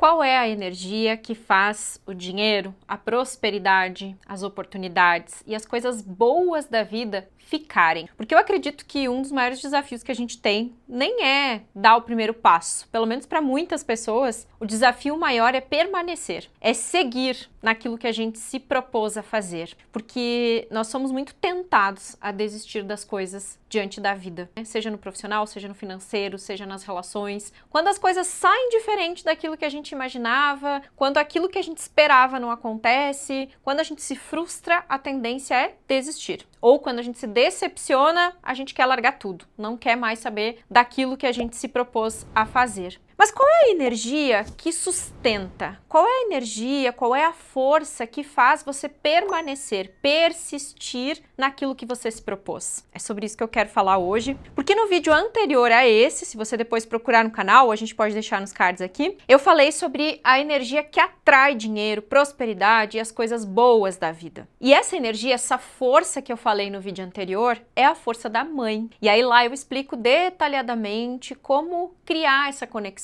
Qual é a energia que faz o dinheiro, a prosperidade, as oportunidades e as coisas boas da vida ficarem? Porque eu acredito que um dos maiores desafios que a gente tem nem é dar o primeiro passo. Pelo menos para muitas pessoas, o desafio maior é permanecer, é seguir naquilo que a gente se propôs a fazer. Porque nós somos muito tentados a desistir das coisas diante da vida, né? Seja no profissional, seja no financeiro, seja nas relações. Quando as coisas saem diferente daquilo que a gente imaginava, quando aquilo que a gente esperava não acontece, quando a gente se frustra, a tendência é desistir. Ou quando a gente se decepciona, a gente quer largar tudo, não quer mais saber daquilo que a gente se propôs a fazer. Mas qual é a energia que sustenta? Qual é a energia, qual é a força que faz você permanecer, persistir naquilo que você se propôs? É sobre isso que eu quero falar hoje, porque no vídeo anterior a esse, se você depois procurar no canal, a gente pode deixar nos cards aqui, eu falei sobre a energia que atrai dinheiro, prosperidade e as coisas boas da vida. E essa energia, essa força que eu falei no vídeo anterior, é a força da mãe. E aí lá eu explico detalhadamente como criar essa conexão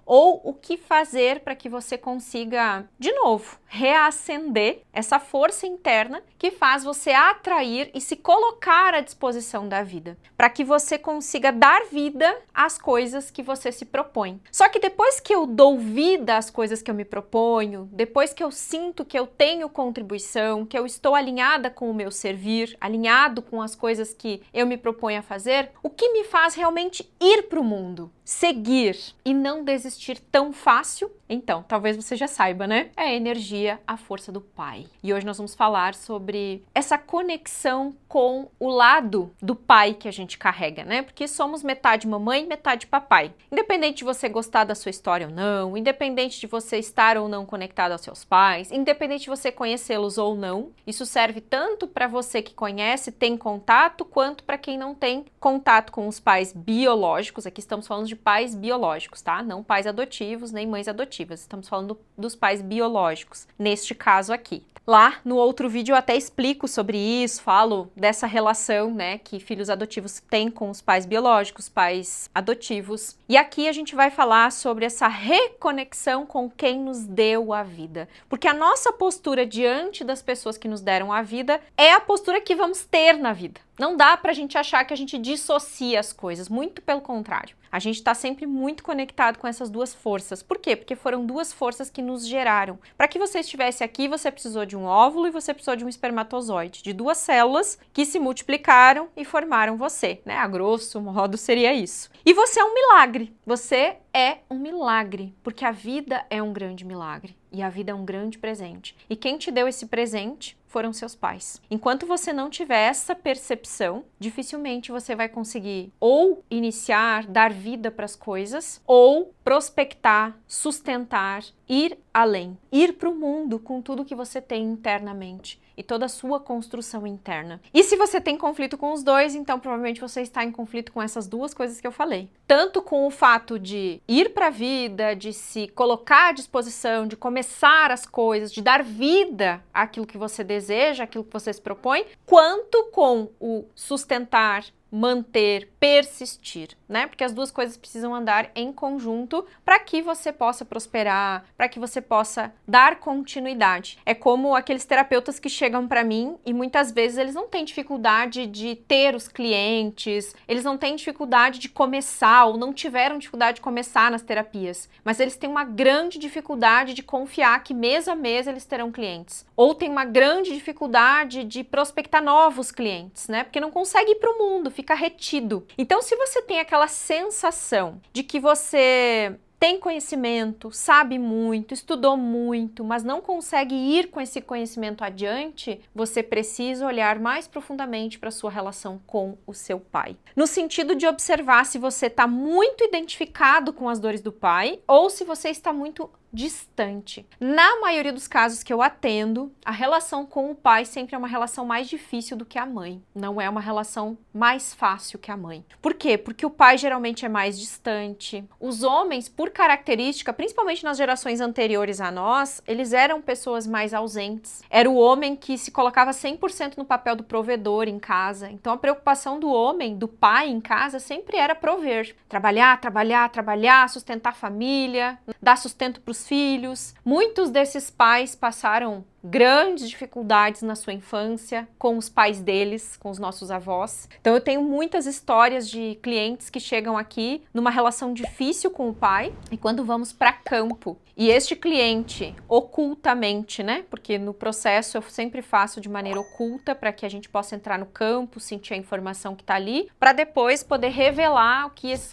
ou o que fazer para que você consiga, de novo, reacender essa força interna que faz você atrair e se colocar à disposição da vida, para que você consiga dar vida às coisas que você se propõe. Só que depois que eu dou vida às coisas que eu me proponho, depois que eu sinto que eu tenho contribuição, que eu estou alinhada com o meu servir, alinhado com as coisas que eu me proponho a fazer, o que me faz realmente ir para o mundo? Seguir e não desistir tão fácil? Então, talvez você já saiba, né? É a energia, a força do pai. E hoje nós vamos falar sobre essa conexão com o lado do pai que a gente carrega, né? Porque somos metade mamãe, metade papai. Independente de você gostar da sua história ou não, independente de você estar ou não conectado aos seus pais, independente de você conhecê-los ou não, isso serve tanto para você que conhece, tem contato, quanto para quem não tem contato com os pais biológicos. Aqui estamos falando de pais biológicos, tá? Não pais adotivos, nem mães adotivas. Estamos falando dos pais biológicos, neste caso aqui. Lá no outro vídeo eu até explico sobre isso, falo dessa relação, né, que filhos adotivos têm com os pais biológicos, pais adotivos. E aqui a gente vai falar sobre essa reconexão com quem nos deu a vida. Porque a nossa postura diante das pessoas que nos deram a vida é a postura que vamos ter na vida. Não dá pra gente achar que a gente dissocia as coisas, muito pelo contrário. A gente está sempre muito conectado com essas duas forças. Por quê? Porque foram duas forças que nos geraram. Para que você estivesse aqui, você precisou de um óvulo e você precisou de um espermatozoide, de duas células que se multiplicaram e formaram você, né? A grosso modo seria isso. E você é um milagre. Você é um milagre, porque a vida é um grande milagre. E a vida é um grande presente. E quem te deu esse presente foram seus pais. Enquanto você não tiver essa percepção, dificilmente você vai conseguir ou iniciar, dar vida para as coisas, ou prospectar, sustentar, ir além, ir para o mundo com tudo que você tem internamente e toda a sua construção interna. E se você tem conflito com os dois, então provavelmente você está em conflito com essas duas coisas que eu falei. Tanto com o fato de ir para a vida, de se colocar à disposição, de começar as coisas, de dar vida àquilo que você deseja, àquilo que você se propõe, quanto com o sustentar, manter, persistir, né? Porque as duas coisas precisam andar em conjunto para que você possa prosperar, para que você possa dar continuidade. É como aqueles terapeutas que chegam para mim e muitas vezes eles não têm dificuldade de ter os clientes, eles não têm dificuldade de começar ou não tiveram dificuldade de começar nas terapias, mas eles têm uma grande dificuldade de confiar que mês a mês eles terão clientes. Ou têm uma grande dificuldade de prospectar novos clientes, né? Porque não consegue ir para o mundo, fica retido. Então, se você tem aquela sensação de que você tem conhecimento, sabe muito, estudou muito, mas não consegue ir com esse conhecimento adiante, você precisa olhar mais profundamente para a sua relação com o seu pai. No sentido de observar se você está muito identificado com as dores do pai ou se você está muito distante. Na maioria dos casos que eu atendo, a relação com o pai sempre é uma relação mais difícil do que a mãe. Não é uma relação mais fácil que a mãe. Por quê? Porque o pai geralmente é mais distante. Os homens, por característica, principalmente nas gerações anteriores a nós, eles eram pessoas mais ausentes. Era o homem que se colocava 100% no papel do provedor em casa. Então a preocupação do homem, do pai em casa, sempre era prover. Trabalhar, trabalhar, trabalhar, sustentar a família, dar sustento para os filhos. Muitos desses pais passaram grandes dificuldades na sua infância com os pais deles, com os nossos avós. Então eu tenho muitas histórias de clientes que chegam aqui numa relação difícil com o pai e quando vamos para campo. E este cliente, ocultamente, né? Porque no processo eu sempre faço de maneira oculta para que a gente possa entrar no campo, sentir a informação que está ali, para depois poder revelar o que esses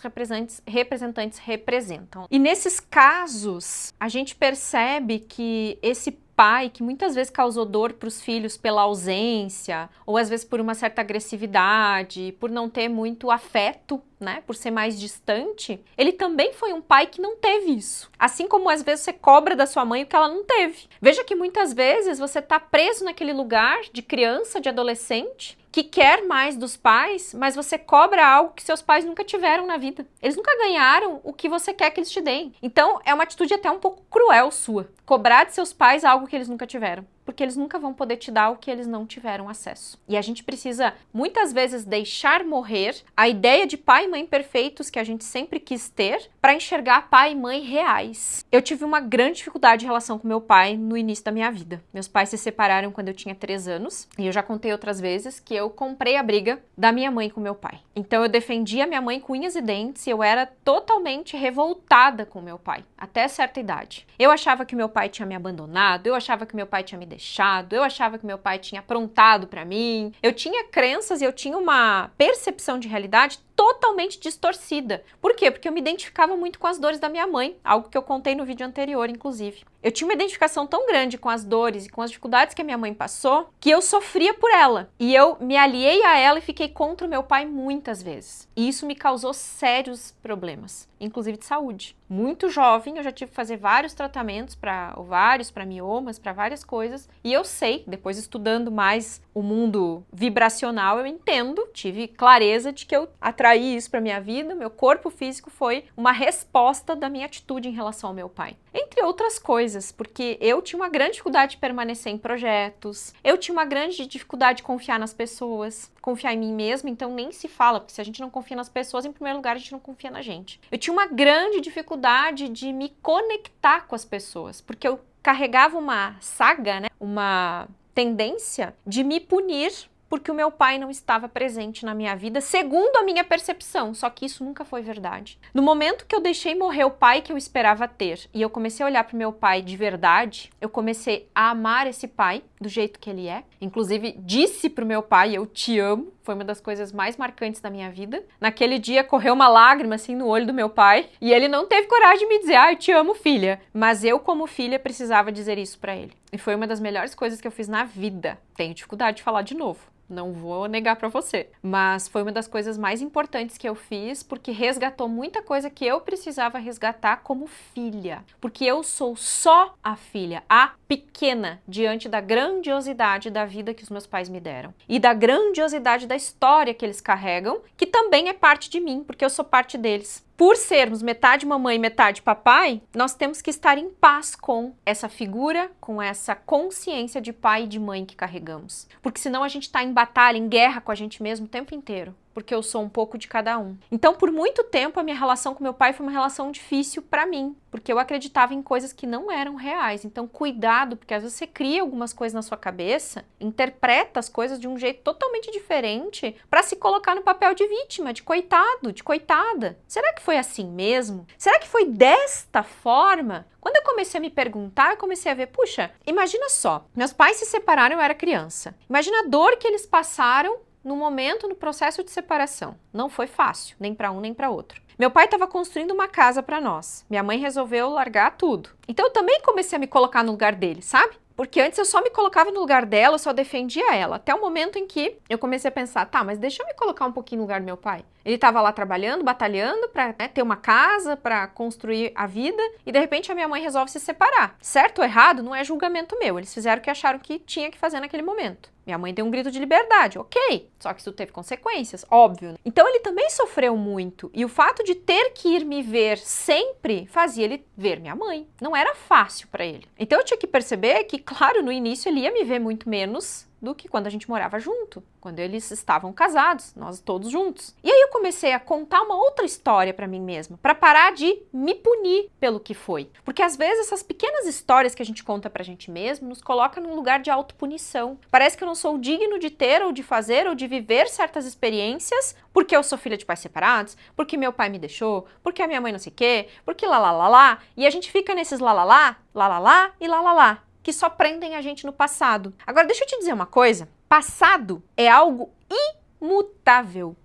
representantes representam. E nesses casos, a gente percebe que esse pai que muitas vezes causou dor para os filhos pela ausência, ou às vezes por uma certa agressividade, por não ter muito afeto, né, por ser mais distante, ele também foi um pai que não teve isso. Assim como às vezes você cobra da sua mãe o que ela não teve. Veja que muitas vezes você está preso naquele lugar de criança, de adolescente, que quer mais dos pais, mas você cobra algo que seus pais nunca tiveram na vida. Eles nunca ganharam o que você quer que eles te deem. Então, é uma atitude até um pouco cruel sua. Cobrar de seus pais algo que eles nunca tiveram. Porque eles nunca vão poder te dar o que eles não tiveram acesso. E a gente precisa, muitas vezes, deixar morrer a ideia de pai e mãe perfeitos que a gente sempre quis ter para enxergar pai e mãe reais. Eu tive uma grande dificuldade em relação com meu pai no início da minha vida. Meus pais se separaram quando eu tinha 3 anos. E eu já contei outras vezes que eu comprei a briga da minha mãe com meu pai. Então eu defendia minha mãe com unhas e dentes e eu era totalmente revoltada com meu pai, até certa idade. Eu achava que meu pai tinha me abandonado, eu achava que meu pai tinha me deixado, eu achava que meu pai tinha aprontado pra mim. Eu tinha crenças e eu tinha uma percepção de realidade totalmente distorcida. Por quê? Porque eu me identificava muito com as dores da minha mãe, algo que eu contei no vídeo anterior, inclusive. Eu tinha uma identificação tão grande com as dores e com as dificuldades que a minha mãe passou, que eu sofria por ela. E eu me aliei a ela e fiquei contra o meu pai muitas vezes. E isso me causou sérios problemas, inclusive de saúde. Muito jovem, eu já tive que fazer vários tratamentos para ovários, para miomas, para várias coisas. E eu sei, depois estudando mais o mundo vibracional, eu entendo, tive clareza de que eu atraí isso para minha vida. Meu corpo físico foi uma resposta da minha atitude em relação ao meu pai. Entre outras coisas, porque eu tinha uma grande dificuldade de permanecer em projetos, eu tinha uma grande dificuldade de confiar nas pessoas, confiar em mim mesma, então nem se fala, porque se a gente não confia nas pessoas, em primeiro lugar a gente não confia na gente. Eu tinha uma grande dificuldade de me conectar com as pessoas, porque eu carregava uma saga, né, uma tendência de me punir porque o meu pai não estava presente na minha vida, segundo a minha percepção, só que isso nunca foi verdade. No momento que eu deixei morrer o pai que eu esperava ter, e eu comecei a olhar para o meu pai de verdade, eu comecei a amar esse pai do jeito que ele é. Inclusive, disse para o meu pai, eu te amo, foi uma das coisas mais marcantes da minha vida. Naquele dia, correu uma lágrima assim no olho do meu pai, e ele não teve coragem de me dizer, eu te amo, filha. Mas eu, como filha, precisava dizer isso para ele. E foi uma das melhores coisas que eu fiz na vida. Tenho dificuldade de falar de novo. Não vou negar pra você, mas foi uma das coisas mais importantes que eu fiz, porque resgatou muita coisa que eu precisava resgatar como filha, porque eu sou só a filha, a pequena, diante da grandiosidade da vida que os meus pais me deram, e da grandiosidade da história que eles carregam, que também é parte de mim, porque eu sou parte deles. Por sermos metade mamãe e metade papai, nós temos que estar em paz com essa figura, com essa consciência de pai e de mãe que carregamos. Porque senão a gente está em batalha, em guerra com a gente mesmo o tempo inteiro. Porque eu sou um pouco de cada um. Então, por muito tempo, a minha relação com meu pai foi uma relação difícil para mim, porque eu acreditava em coisas que não eram reais. Então, cuidado, porque às vezes você cria algumas coisas na sua cabeça, interpreta as coisas de um jeito totalmente diferente para se colocar no papel de vítima, de coitado, de coitada. Será que foi assim mesmo? Será que foi desta forma? Quando eu comecei a me perguntar, eu comecei a ver, puxa, imagina só, meus pais se separaram, eu era criança. Imagina a dor que eles passaram no momento, no processo de separação. Não foi fácil, nem para um nem para outro. Meu pai estava construindo uma casa para nós. Minha mãe resolveu largar tudo. Então eu também comecei a me colocar no lugar dele, sabe? Porque antes eu só me colocava no lugar dela, eu só defendia ela. Até o momento em que eu comecei a pensar, tá, mas deixa eu me colocar um pouquinho no lugar do meu pai. Ele estava lá trabalhando, batalhando para ter uma casa, para construir a vida, e de repente a minha mãe resolve se separar. Certo ou errado, não é julgamento meu. Eles fizeram o que acharam que tinha que fazer naquele momento. Minha mãe deu um grito de liberdade, ok. Só que isso teve consequências, óbvio. Então ele também sofreu muito. E o fato de ter que ir me ver sempre fazia ele ver minha mãe. Não era fácil para ele. Então eu tinha que perceber que, claro, no início ele ia me ver muito menos do que quando a gente morava junto, quando eles estavam casados, nós todos juntos. E aí eu comecei a contar uma outra história para mim mesma, para parar de me punir pelo que foi. Porque às vezes essas pequenas histórias que a gente conta pra gente mesmo nos coloca num lugar de autopunição. Parece que eu não sou digno de ter ou de fazer ou de viver certas experiências porque eu sou filha de pais separados, porque meu pai me deixou, porque a minha mãe não sei o quê, porque lá lá lá lá, e a gente fica nesses lá lá lá, lá lá lá e lá lá lá, que só prendem a gente no passado. Agora, deixa eu te dizer uma coisa. Passado é algo imutável,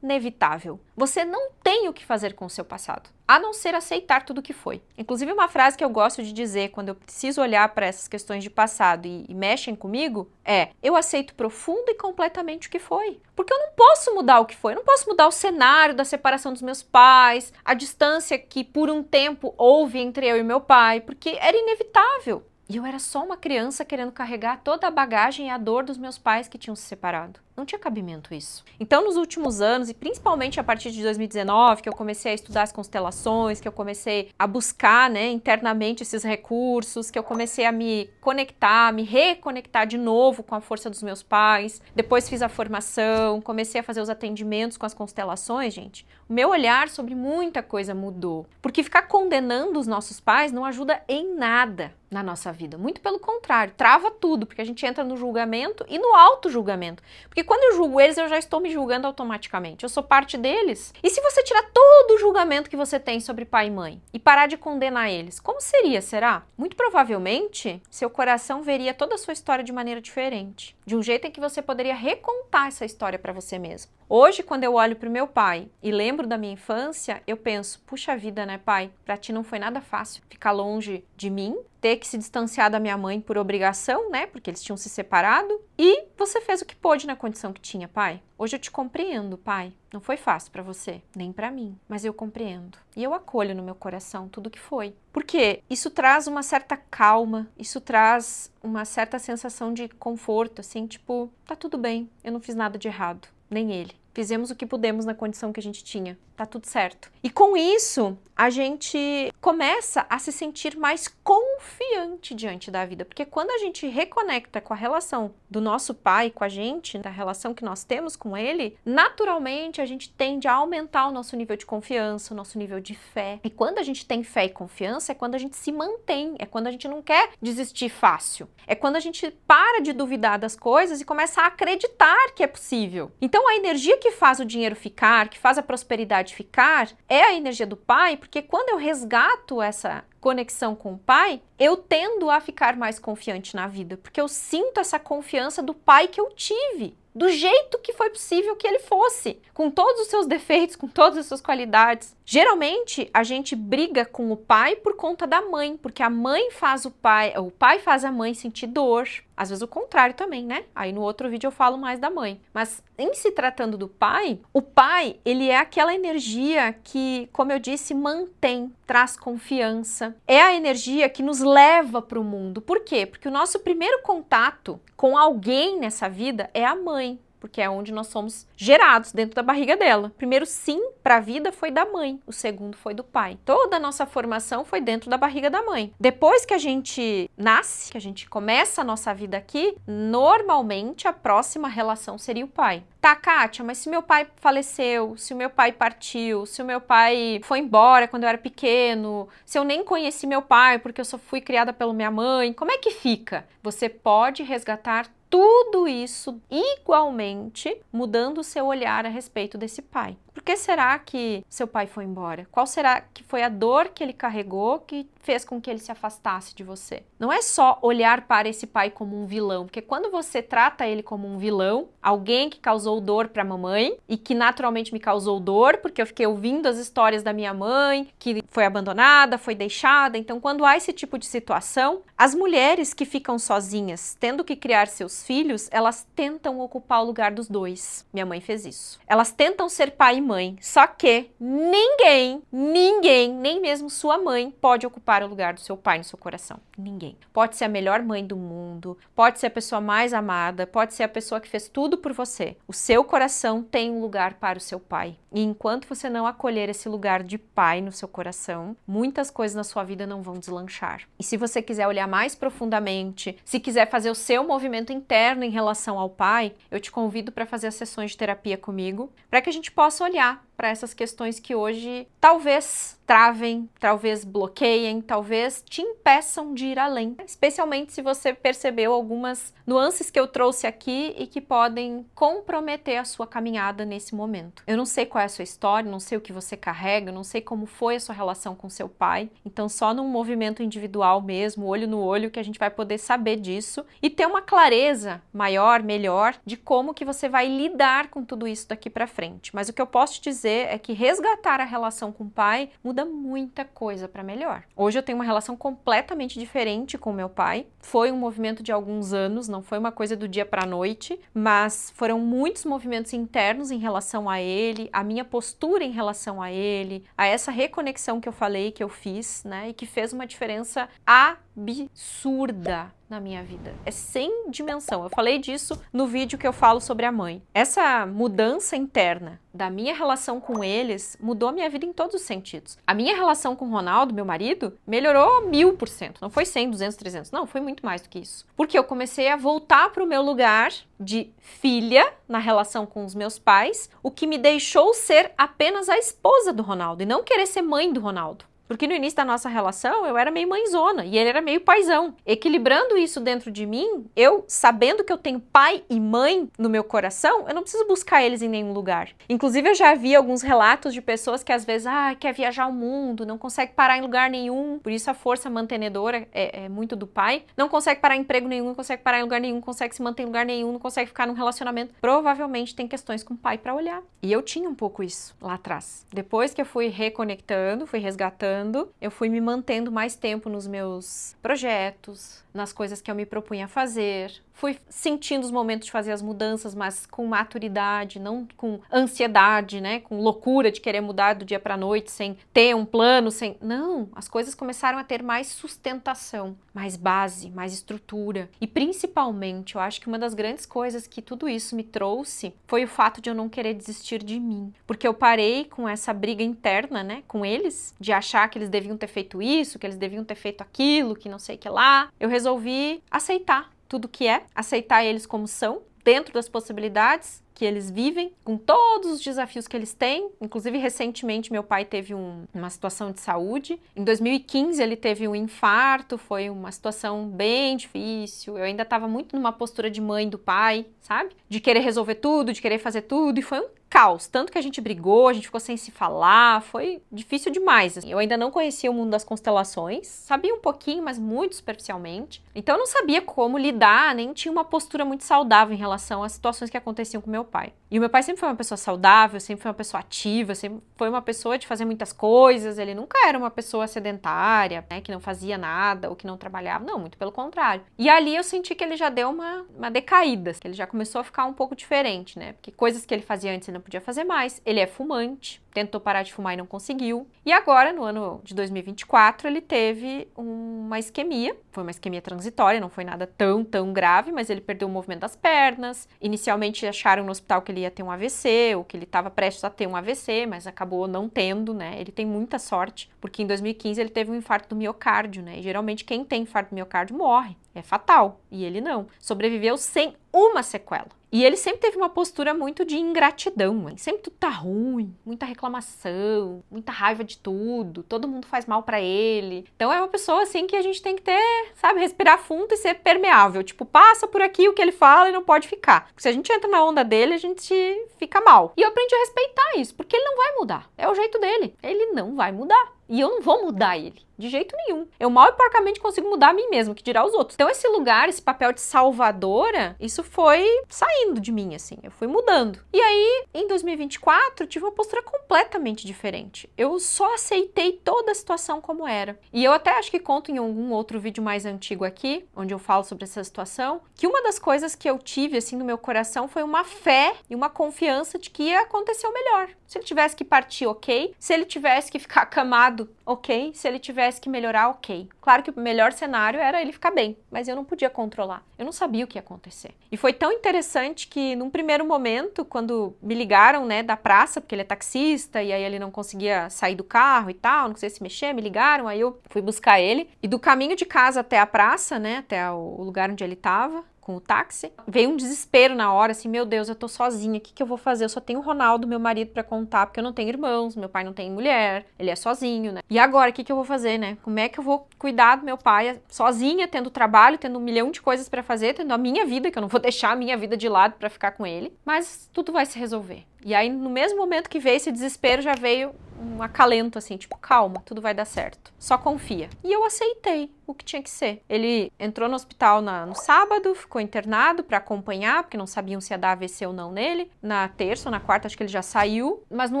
inevitável. Você não tem o que fazer com o seu passado, a não ser aceitar tudo o que foi. Inclusive, uma frase que eu gosto de dizer quando eu preciso olhar para essas questões de passado e mexem comigo é: eu aceito profundo e completamente o que foi. Porque eu não posso mudar o que foi, eu não posso mudar o cenário da separação dos meus pais, a distância que por um tempo houve entre eu e meu pai, porque era inevitável. E eu era só uma criança querendo carregar toda a bagagem e a dor dos meus pais que tinham se separado. Não tinha cabimento isso. Então, nos últimos anos, e principalmente a partir de 2019, que eu comecei a estudar as constelações, que eu comecei a buscar, internamente esses recursos, que eu comecei a me conectar, me reconectar de novo com a força dos meus pais. Depois fiz a formação, comecei a fazer os atendimentos com as constelações, gente. O meu olhar sobre muita coisa mudou. Porque ficar condenando os nossos pais não ajuda em nada na nossa vida. Muito pelo contrário, trava tudo, porque a gente entra no julgamento e no auto-julgamento. Porque quando eu julgo eles, eu já estou me julgando automaticamente. Eu sou parte deles. E se você tirar todo o julgamento que você tem sobre pai e mãe e parar de condenar eles, como seria, será? Muito provavelmente, seu coração veria toda a sua história de maneira diferente. De um jeito em que você poderia recontar essa história para você mesmo. Hoje, quando eu olho para o meu pai e lembro da minha infância, eu penso, puxa vida, né, pai? Para ti não foi nada fácil ficar longe de mim, ter que se distanciar da minha mãe por obrigação, né? Porque eles tinham se separado. E você fez o que pôde na condição que tinha, pai. Hoje eu te compreendo, pai. Não foi fácil para você, nem para mim, mas eu compreendo. E eu acolho no meu coração tudo que foi. Porque isso traz uma certa calma, isso traz uma certa sensação de conforto, assim, tipo, tá tudo bem, eu não fiz nada de errado, nem ele. Fizemos o que pudemos na condição que a gente tinha. Tá tudo certo. E com isso, a gente começa a se sentir mais confiante diante da vida. Porque quando a gente reconecta com a relação do nosso pai com a gente, da relação que nós temos com ele, naturalmente a gente tende a aumentar o nosso nível de confiança, o nosso nível de fé. E quando a gente tem fé e confiança, é quando a gente se mantém, é quando a gente não quer desistir fácil. É quando a gente para de duvidar das coisas e começa a acreditar que é possível. Então a energia que faz o dinheiro ficar, que faz a prosperidade ficar, é a energia do pai, porque quando eu resgato essa conexão com o pai, eu tendo a ficar mais confiante na vida, porque eu sinto essa confiança do pai que eu tive, do jeito que foi possível que ele fosse, com todos os seus defeitos, com todas as suas qualidades. Geralmente, a gente briga com o pai por conta da mãe, porque a mãe faz o pai faz a mãe sentir dor. Às vezes o contrário também, né? Aí no outro vídeo eu falo mais da mãe. Mas em se tratando do pai, o pai, ele é aquela energia que, como eu disse, mantém, traz confiança. É a energia que nos leva para o mundo. Por quê? Porque o nosso primeiro contato com alguém nessa vida é a mãe. Porque é onde nós somos gerados, dentro da barriga dela. O primeiro sim para a vida foi da mãe, o segundo foi do pai. Toda a nossa formação foi dentro da barriga da mãe. Depois que a gente nasce, que a gente começa a nossa vida aqui, normalmente a próxima relação seria o pai. Tá, Kátia, mas se meu pai faleceu, se o meu pai partiu, se o meu pai foi embora quando eu era pequeno, se eu nem conheci meu pai porque eu só fui criada pela minha mãe, como é que fica? Você pode resgatar tudo isso igualmente, mudando o seu olhar a respeito desse pai. Por que será que seu pai foi embora? Qual será que foi a dor que ele carregou que fez com que ele se afastasse de você? Não é só olhar para esse pai como um vilão, porque quando você trata ele como um vilão, alguém que causou dor para a mamãe e que naturalmente me causou dor, porque eu fiquei ouvindo as histórias da minha mãe, que foi abandonada, foi deixada. Então, quando há esse tipo de situação, as mulheres que ficam sozinhas, tendo que criar seus filhos, elas tentam ocupar o lugar dos dois. Minha mãe fez isso. Elas tentam ser pai e mãe. Só que ninguém, nem mesmo sua mãe, pode ocupar o lugar do seu pai no seu coração. Ninguém. Pode ser a melhor mãe do mundo, pode ser a pessoa mais amada, pode ser a pessoa que fez tudo por você. O seu coração tem um lugar para o seu pai. E enquanto você não acolher esse lugar de pai no seu coração, muitas coisas na sua vida não vão deslanchar. E se você quiser olhar mais profundamente, se quiser fazer o seu movimento interno em relação ao pai, eu te convido para fazer as sessões de terapia comigo, para que a gente possa olhar para essas questões que hoje talvez travem, talvez bloqueiem, talvez te impeçam de ir além. Especialmente se você percebeu algumas nuances que eu trouxe aqui e que podem comprometer a sua caminhada nesse momento. Eu não sei qual é a sua história, não sei o que você carrega, não sei como foi a sua relação com seu pai, então só num movimento individual mesmo, olho no olho, que a gente vai poder saber disso e ter uma clareza maior, melhor, de como que você vai lidar com tudo isso daqui para frente. Mas o que eu posso te dizer é que resgatar a relação com o pai muda muita coisa para melhor. Hoje eu tenho uma relação completamente diferente com meu pai. Foi um movimento de alguns anos, não foi uma coisa do dia para a noite, mas foram muitos movimentos internos em relação a ele, a minha postura em relação a ele, a essa reconexão que eu falei, que eu fiz, né, e que fez uma diferença absurda na minha vida. É sem dimensão. Eu falei disso no vídeo que eu falo sobre a mãe. Essa mudança interna da minha relação com eles mudou a minha vida em todos os sentidos. A minha relação com o Ronaldo, meu marido, melhorou 1000%. Não foi 100, 200, 300. Não, foi muito mais do que isso. Porque eu comecei a voltar para o meu lugar de filha na relação com os meus pais, o que me deixou ser apenas a esposa do Ronaldo e não querer ser mãe do Ronaldo. Porque no início da nossa relação eu era meio mãezona e ele era meio paizão. Equilibrando isso dentro de mim, eu sabendo que eu tenho pai e mãe no meu coração, eu não preciso buscar eles em nenhum lugar. Inclusive eu já vi alguns relatos de pessoas que às vezes quer viajar o mundo, não consegue parar em lugar nenhum, por isso a força mantenedora é muito do pai. Não consegue parar em emprego nenhum, não consegue parar em lugar nenhum, não consegue se manter em lugar nenhum, não consegue ficar num relacionamento. Provavelmente tem questões com o pai para olhar. E eu tinha um pouco isso lá atrás. Depois que eu fui reconectando, fui resgatando, eu fui me mantendo mais tempo nos meus projetos, nas coisas que eu me propunha a fazer. Fui sentindo os momentos de fazer as mudanças, mas com maturidade, não com ansiedade, né? Com loucura de querer mudar do dia para a noite, sem ter um plano, sem... Não, as coisas começaram a ter mais sustentação, mais base, mais estrutura. E principalmente, eu acho que uma das grandes coisas que tudo isso me trouxe foi o fato de eu não querer desistir de mim. Porque eu parei com essa briga interna, né? Com eles, de achar que eles deviam ter feito isso, que eles deviam ter feito aquilo, que não sei o que lá. Eu resolvi aceitar tudo que é, aceitar eles como são, dentro das possibilidades que eles vivem, com todos os desafios que eles têm. Inclusive, recentemente, meu pai teve uma situação de saúde. Em 2015, ele teve um infarto, foi uma situação bem difícil. Eu ainda estava muito numa postura de mãe do pai, sabe? De querer resolver tudo, de querer fazer tudo, e foi um caos. Tanto que a gente brigou, a gente ficou sem se falar, foi difícil demais. Eu ainda não conhecia o mundo das constelações, sabia um pouquinho, mas muito superficialmente. Então eu não sabia como lidar, nem tinha uma postura muito saudável em relação às situações que aconteciam com meu pai. E o meu pai sempre foi uma pessoa saudável, sempre foi uma pessoa ativa, sempre foi uma pessoa de fazer muitas coisas, ele nunca era uma pessoa sedentária, né, que não fazia nada ou que não trabalhava, não, muito pelo contrário. E ali eu senti que ele já deu uma decaída, que ele já começou a ficar um pouco diferente, né, porque coisas que ele fazia antes ele não podia fazer mais, ele é fumante, tentou parar de fumar e não conseguiu. E agora, no ano de 2024, ele teve uma isquemia. Foi uma isquemia transitória, não foi nada tão grave, mas ele perdeu o movimento das pernas. Inicialmente acharam no hospital que ele ia ter um AVC, ou que ele estava prestes a ter um AVC, mas acabou não tendo, né? Ele tem muita sorte, porque em 2015 ele teve um infarto do miocárdio, né? E geralmente quem tem infarto do miocárdio morre. É fatal. E ele não. Sobreviveu sem uma sequela. E ele sempre teve uma postura muito de ingratidão, hein? Sempre tudo tá ruim, muita reclamação, muita raiva de tudo, todo mundo faz mal pra ele. Então é uma pessoa assim que a gente tem que ter, sabe, respirar fundo e ser permeável. Tipo, passa por aqui o que ele fala e não pode ficar. Porque se a gente entra na onda dele, a gente fica mal. E eu aprendi a respeitar isso, porque ele não vai mudar. É o jeito dele. Ele não vai mudar. E eu não vou mudar ele. De jeito nenhum. Eu mal e porcamente consigo mudar a mim mesmo, que dirá os outros. Então esse lugar, esse papel de salvadora, isso foi saindo de mim, assim. Eu fui mudando. E aí, em 2024, tive uma postura completamente diferente. Eu só aceitei toda a situação como era. E eu até acho que conto em algum outro vídeo mais antigo aqui, onde eu falo sobre essa situação, que uma das coisas que eu tive, assim, no meu coração foi uma fé e uma confiança de que ia acontecer o melhor. Se ele tivesse que partir, ok. Se ele tivesse que ficar acamado, ok. Se ele tivesse que melhorar, ok. Claro que o melhor cenário era ele ficar bem, mas eu não podia controlar. Eu não sabia o que ia acontecer. E foi tão interessante que, num primeiro momento, quando me ligaram, né, da praça, porque ele é taxista, e aí ele não conseguia sair do carro e tal, não conseguia se mexer, me ligaram, aí eu fui buscar ele. E do caminho de casa até a praça, né, até o lugar onde ele tava, com o táxi, veio um desespero na hora, assim, meu Deus, eu tô sozinha, o que eu vou fazer? Eu só tenho o Ronaldo, meu marido, pra contar, porque eu não tenho irmãos, meu pai não tem mulher, ele é sozinho, né? E agora, o que eu vou fazer, né? Como é que eu vou cuidar do meu pai sozinha, tendo trabalho, tendo 1 milhão de coisas pra fazer, tendo a minha vida, que eu não vou deixar a minha vida de lado pra ficar com ele, mas tudo vai se resolver. E aí, no mesmo momento que veio esse desespero, já veio um acalento, assim, tipo, calma, tudo vai dar certo. Só confia. E eu aceitei o que tinha que ser. Ele entrou no hospital no sábado, ficou internado pra acompanhar, porque não sabiam se ia dar AVC ou não nele. Na terça ou na quarta, acho que ele já saiu. Mas no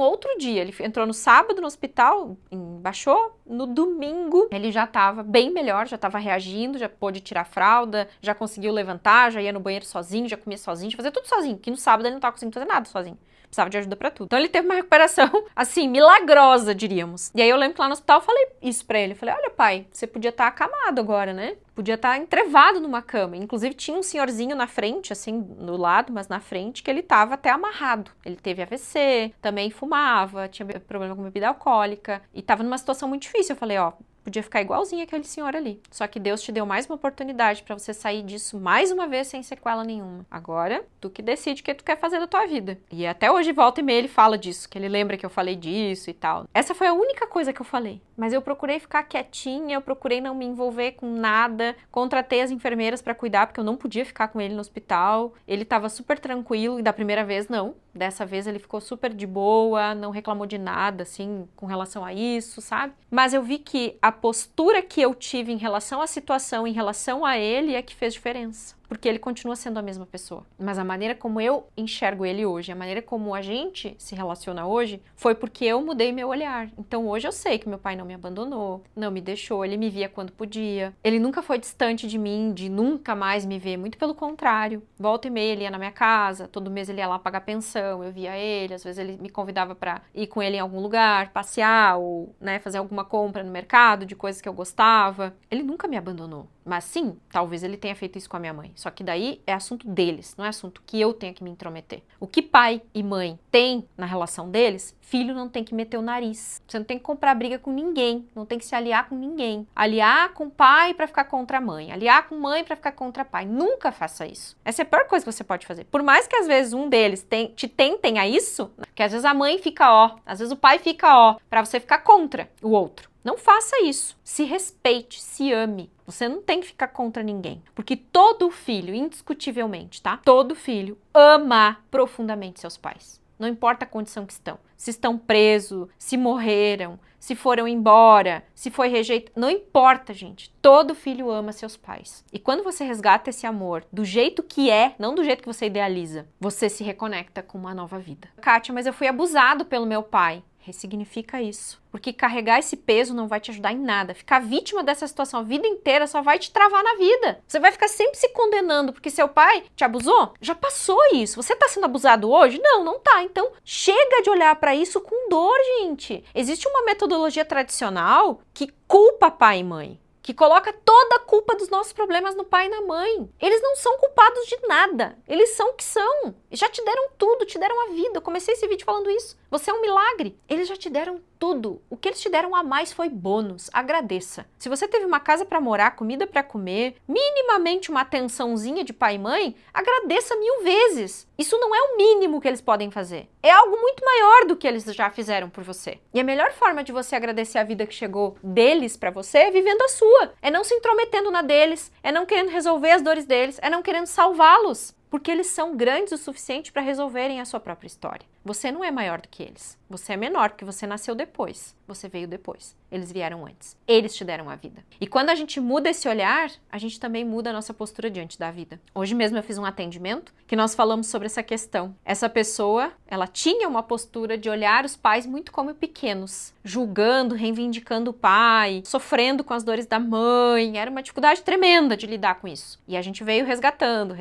outro dia, ele entrou no sábado no hospital, baixou. No domingo, ele já tava bem melhor, já tava reagindo, já pôde tirar a fralda, já conseguiu levantar, já ia no banheiro sozinho, já comia sozinho, já fazia tudo sozinho, que no sábado ele não tava conseguindo fazer nada sozinho. Precisava de ajuda pra tudo. Então ele teve uma recuperação, assim, milagrosa, diríamos. E aí eu lembro que lá no hospital eu falei isso pra ele. Eu falei, olha pai, você podia estar acamado agora, né? Podia estar entrevado numa cama. Inclusive tinha um senhorzinho na frente, assim, no lado, mas na frente, que ele tava até amarrado. Ele teve AVC, também fumava, tinha problema com bebida alcoólica e tava numa situação muito difícil. Eu falei, ó, podia ficar igualzinho aquele senhor ali. Só que Deus te deu mais uma oportunidade pra você sair disso mais uma vez sem sequela nenhuma. Agora, tu que decide o que tu quer fazer da tua vida. E até hoje, volta e meia, ele fala disso, que ele lembra que eu falei disso e tal. Essa foi a única coisa que eu falei. Mas eu procurei ficar quietinha, eu procurei não me envolver com nada. Contratei as enfermeiras pra cuidar, porque eu não podia ficar com ele no hospital. Ele tava super tranquilo, e da primeira vez, não. Dessa vez ele ficou super de boa, não reclamou de nada, assim, com relação a isso, sabe? Mas eu vi que a postura que eu tive em relação à situação, em relação a ele, é que fez diferença. Porque ele continua sendo a mesma pessoa. Mas a maneira como eu enxergo ele hoje, a maneira como a gente se relaciona hoje, foi porque eu mudei meu olhar. Então hoje eu sei que meu pai não me abandonou, não me deixou, ele me via quando podia. Ele nunca foi distante de mim, de nunca mais me ver, muito pelo contrário. Volta e meia ele ia na minha casa, todo mês ele ia lá pagar pensão, eu via ele, às vezes ele me convidava pra ir com ele em algum lugar, passear ou, né, fazer alguma compra no mercado de coisas que eu gostava. Ele nunca me abandonou. Mas sim, talvez ele tenha feito isso com a minha mãe. Só que daí é assunto deles, não é assunto que eu tenha que me intrometer. O que pai e mãe têm na relação deles, filho não tem que meter o nariz. Você não tem que comprar briga com ninguém, não tem que se aliar com ninguém. Aliar com pai pra ficar contra a mãe, aliar com mãe pra ficar contra pai. Nunca faça isso. Essa é a pior coisa que você pode fazer. Por mais que às vezes um deles te tentem a isso, que às vezes a mãe fica ó, às vezes o pai fica ó, pra você ficar contra o outro. Não faça isso. Se respeite, se ame. Você não tem que ficar contra ninguém. Porque todo filho, indiscutivelmente, tá? Todo filho ama profundamente seus pais. Não importa a condição que estão. Se estão presos, se morreram, se foram embora, se foi rejeitado. Não importa, gente. Todo filho ama seus pais. E quando você resgata esse amor do jeito que é, não do jeito que você idealiza, você se reconecta com uma nova vida. Kátia, mas eu fui abusado pelo meu pai. Ressignifica isso. Porque carregar esse peso não vai te ajudar em nada. Ficar vítima dessa situação a vida inteira só vai te travar na vida. Você vai ficar sempre se condenando porque seu pai te abusou? Já passou isso. Você tá sendo abusado hoje? Não, não tá. Então, chega de olhar pra isso com dor, gente. Existe uma metodologia tradicional que culpa pai e mãe. Que coloca toda a culpa dos nossos problemas no pai e na mãe. Eles não são culpados de nada. Eles são o que são. Já te deram tudo, te deram a vida. Eu comecei esse vídeo falando isso. Você é um milagre. Eles já te deram tudo. O que eles te deram a mais foi bônus. Agradeça. Se você teve uma casa para morar, comida para comer, minimamente uma atençãozinha de pai e mãe, agradeça 1000 vezes. Isso não é o mínimo que eles podem fazer. É algo muito maior do que eles já fizeram por você. E a melhor forma de você agradecer a vida que chegou deles para você é vivendo a sua. É não se intrometendo na deles, é não querendo resolver as dores deles, é não querendo salvá-los. Porque eles são grandes o suficiente para resolverem a sua própria história. Você não é maior do que eles. Você é menor porque você nasceu depois. Você veio depois. Eles vieram antes. Eles te deram a vida. E quando a gente muda esse olhar, a gente também muda a nossa postura diante da vida. Hoje mesmo eu fiz um atendimento que nós falamos sobre essa questão. Essa pessoa, ela tinha uma postura de olhar os pais muito como pequenos, julgando, reivindicando o pai, sofrendo com as dores da mãe. Era uma dificuldade tremenda de lidar com isso. E a gente veio resgatando,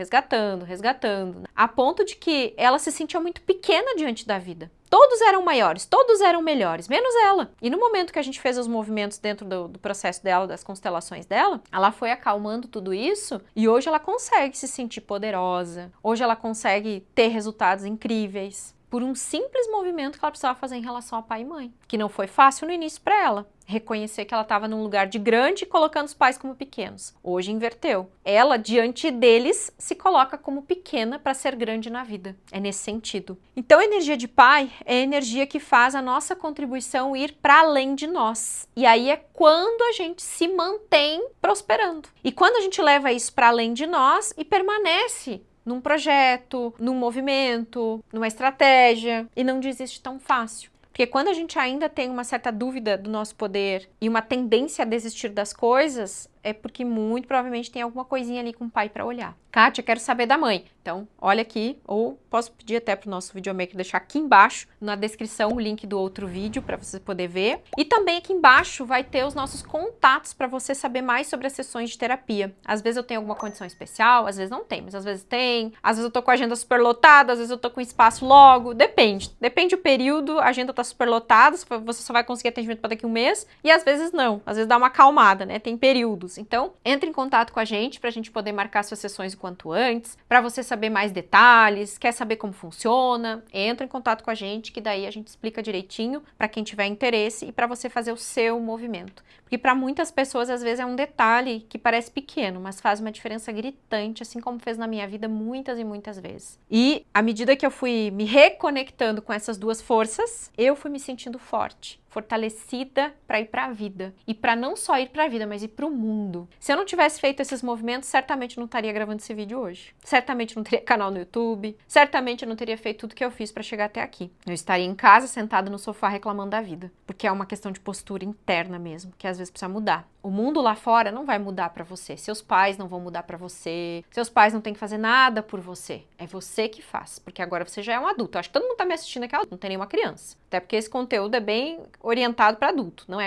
a ponto de que ela se sentia muito pequena diante da vida. Todos eram maiores, todos eram melhores, menos ela. E no momento que a gente fez os movimentos dentro do processo dela, das constelações dela, ela foi acalmando tudo isso e hoje ela consegue se sentir poderosa. Hoje ela consegue ter resultados incríveis por um simples movimento que ela precisava fazer em relação a pai e mãe, que não foi fácil no início para ela. Reconhecer que ela estava num lugar de grande, colocando os pais como pequenos. Hoje inverteu. Ela, diante deles, se coloca como pequena para ser grande na vida. É nesse sentido. Então, a energia de pai é a energia que faz a nossa contribuição ir para além de nós. E aí é quando a gente se mantém prosperando. E quando a gente leva isso para além de nós e permanece num projeto, num movimento, numa estratégia e não desiste tão fácil. Porque quando a gente ainda tem uma certa dúvida do nosso poder e uma tendência a desistir das coisas, é porque muito provavelmente tem alguma coisinha ali com o pai para olhar. Kátia, quero saber da mãe. Então, olha aqui, ou posso pedir até para o nosso videomaker deixar aqui embaixo, na descrição, o link do outro vídeo para você poder ver. E também aqui embaixo vai ter os nossos contatos para você saber mais sobre as sessões de terapia. Às vezes eu tenho alguma condição especial, às vezes não tem, mas às vezes tem. Às vezes eu tô com a agenda super lotada, às vezes eu tô com espaço logo, depende. Depende do período, a agenda tá super lotada, você só vai conseguir atendimento para daqui a um mês, e às vezes não, às vezes dá uma acalmada, né? Tem períodos. Então, entre em contato com a gente pra gente poder marcar suas sessões o quanto antes, pra você saber mais detalhes, quer saber como funciona, entra em contato com a gente, que daí a gente explica direitinho pra quem tiver interesse e pra você fazer o seu movimento. Porque pra muitas pessoas, às vezes, é um detalhe que parece pequeno, mas faz uma diferença gritante, assim como fez na minha vida muitas e muitas vezes. E à medida que eu fui me reconectando com essas duas forças, eu fui me sentindo forte, fortalecida para ir para a vida. E para não só ir para a vida, mas ir para o mundo. Se eu não tivesse feito esses movimentos, certamente não estaria gravando esse vídeo hoje. Certamente não teria canal no YouTube. Certamente eu não teria feito tudo que eu fiz para chegar até aqui. Eu estaria em casa, sentada no sofá, reclamando da vida. Porque é uma questão de postura interna mesmo, que às vezes precisa mudar. O mundo lá fora não vai mudar para você. Seus pais não vão mudar para você. Seus pais não têm que fazer nada por você. É você que faz. Porque agora você já é um adulto. Eu acho que todo mundo tá me assistindo aqui, não tem nenhuma criança. Até porque esse conteúdo é bem orientado para adulto. Não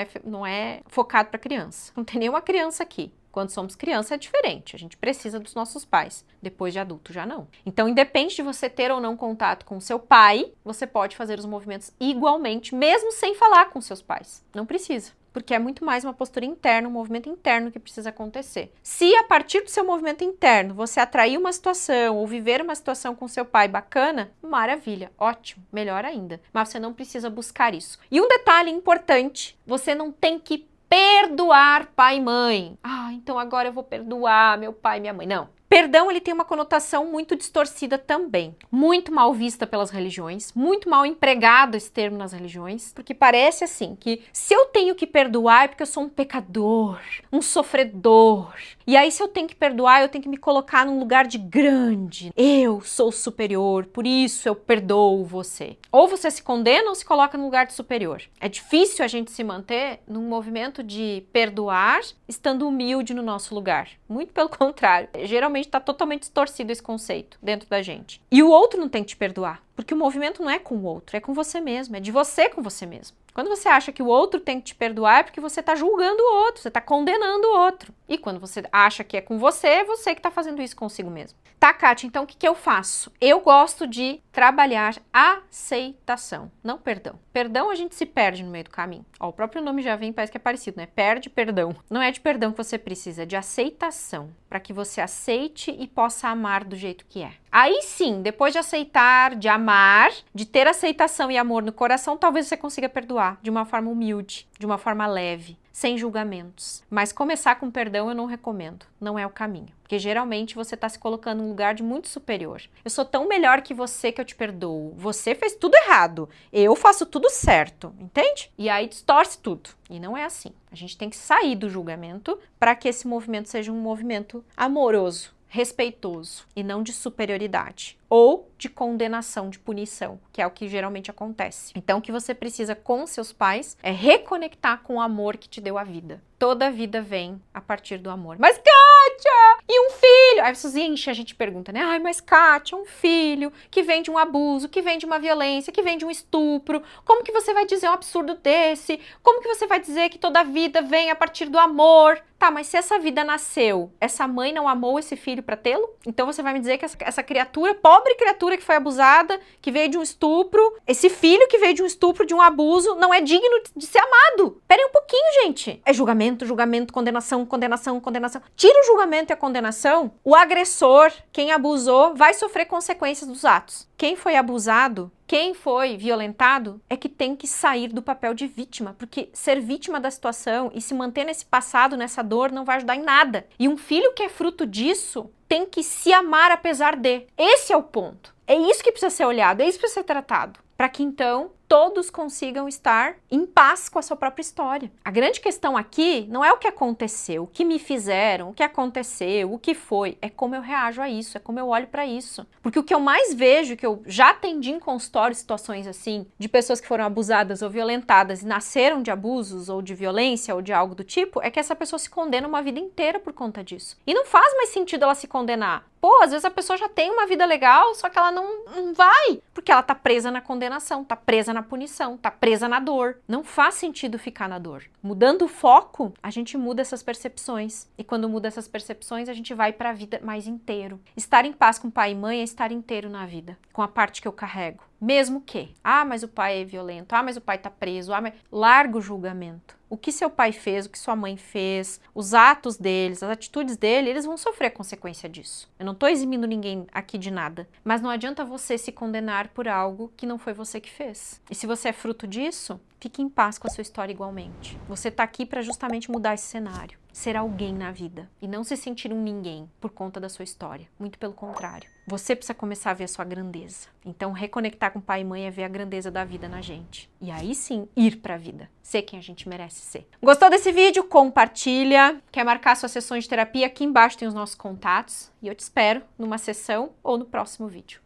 é focado para criança. Não tem nenhuma criança aqui. Quando somos criança é diferente. A gente precisa dos nossos pais. Depois de adulto já não. Então, independente de você ter ou não contato com seu pai, você pode fazer os movimentos igualmente, mesmo sem falar com seus pais. Não precisa. Porque é muito mais uma postura interna, um movimento interno que precisa acontecer. Se a partir do seu movimento interno você atrair uma situação ou viver uma situação com seu pai bacana, maravilha, ótimo, melhor ainda. Mas você não precisa buscar isso. E um detalhe importante, você não tem que perdoar pai e mãe. Ah, então agora eu vou perdoar meu pai e minha mãe. Não. Perdão, ele tem uma conotação muito distorcida também, muito mal vista pelas religiões, muito mal empregado esse termo nas religiões, porque parece assim, que se eu tenho que perdoar é porque eu sou um pecador, um sofredor, e aí se eu tenho que perdoar eu tenho que me colocar num lugar de grande, eu sou superior, por isso eu perdoo você. Ou você se condena ou se coloca num lugar de superior. É difícil a gente se manter num movimento de perdoar, estando humilde no nosso lugar, muito pelo contrário, geralmente está totalmente distorcido esse conceito dentro da gente. E o outro não tem que te perdoar, porque o movimento não é com o outro, é com você mesmo, é de você com você mesmo. Quando você acha que o outro tem que te perdoar é porque você está julgando o outro, você está condenando o outro. E quando você acha que é com você, é você que está fazendo isso consigo mesmo. Tá, Kátia, então o que eu faço? Eu gosto de trabalhar aceitação, não perdão. Perdão a gente se perde no meio do caminho. Ó, o próprio nome já vem, parece que é parecido, né? Perde perdão. Não é de perdão que você precisa, é de aceitação. Para que você aceite e possa amar do jeito que é. Aí sim, depois de aceitar, de amar, de ter aceitação e amor no coração, talvez você consiga perdoar de uma forma humilde, de uma forma leve, sem julgamentos. Mas começar com perdão eu não recomendo, não é o caminho. Porque geralmente você está se colocando num lugar de muito superior. Eu sou tão melhor que você que eu te perdoo. Você fez tudo errado, eu faço tudo certo, entende? E aí distorce tudo. E não é assim. A gente tem que sair do julgamento para que esse movimento seja um movimento amoroso. respeitoso e não de superioridade ou de condenação, de punição, que é o que geralmente acontece. Então, o que você precisa com seus pais é reconectar com o amor que te deu a vida. Toda a vida vem a partir do amor. Mas, Kátia, e um filho? Aí vocês enchem, a gente pergunta, né? Ai, mas Kátia, um filho que vem de um abuso, que vem de uma violência, que vem de um estupro. Como que você vai dizer um absurdo desse? Como que você vai dizer que toda a vida vem a partir do amor? Tá, mas se essa vida nasceu, essa mãe não amou esse filho para tê-lo? Então você vai me dizer que essa criatura, pobre criatura que foi abusada, que veio de um estupro, esse filho que veio de um estupro, de um abuso, não é digno de ser amado. Pera aí um pouquinho, gente. É julgamento, julgamento, condenação, condenação, condenação. Tira o julgamento e a condenação, o agressor, quem abusou, vai sofrer consequências dos atos. Quem foi abusado, quem foi violentado, é que tem que sair do papel de vítima, porque ser vítima da situação e se manter nesse passado, nessa dor, não vai ajudar em nada. E um filho que é fruto disso tem que se amar apesar de. Esse é o ponto. É isso que precisa ser olhado, é isso que precisa ser tratado. Para que então todos consigam estar em paz com a sua própria história. A grande questão aqui não é o que aconteceu, o que me fizeram, o que aconteceu, o que foi, é como eu reajo a isso, é como eu olho para isso. Porque o que eu mais vejo, que eu já atendi em consultório situações assim, de pessoas que foram abusadas ou violentadas e nasceram de abusos ou de violência ou de algo do tipo, é que essa pessoa se condena uma vida inteira por conta disso. E não faz mais sentido ela se condenar. Pô, às vezes a pessoa já tem uma vida legal, só que ela não vai, porque ela tá presa na condenação, tá presa na punição, tá presa na dor. Não faz sentido ficar na dor. Mudando o foco, a gente muda essas percepções. E quando muda essas percepções, a gente vai pra vida mais inteiro. Estar em paz com pai e mãe é estar inteiro na vida, com a parte que eu carrego. Mesmo que, mas o pai é violento, mas o pai tá preso, mas... Larga o julgamento. O que seu pai fez, o que sua mãe fez, os atos deles, as atitudes dele, eles vão sofrer a consequência disso. Eu não tô eximindo ninguém aqui de nada, mas não adianta você se condenar por algo que não foi você que fez. E se você é fruto disso, fique em paz com a sua história igualmente. Você tá aqui para justamente mudar esse cenário, ser alguém na vida e não se sentir um ninguém por conta da sua história. Muito pelo contrário. Você precisa começar a ver a sua grandeza. Então, reconectar com pai e mãe é ver a grandeza da vida na gente. E aí sim, ir pra vida. Ser quem a gente merece ser. Gostou desse vídeo? Compartilha. Quer marcar suas sessões de terapia? Aqui embaixo tem os nossos contatos. E eu te espero numa sessão ou no próximo vídeo.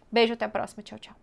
Beijo, até a próxima. Tchau, tchau.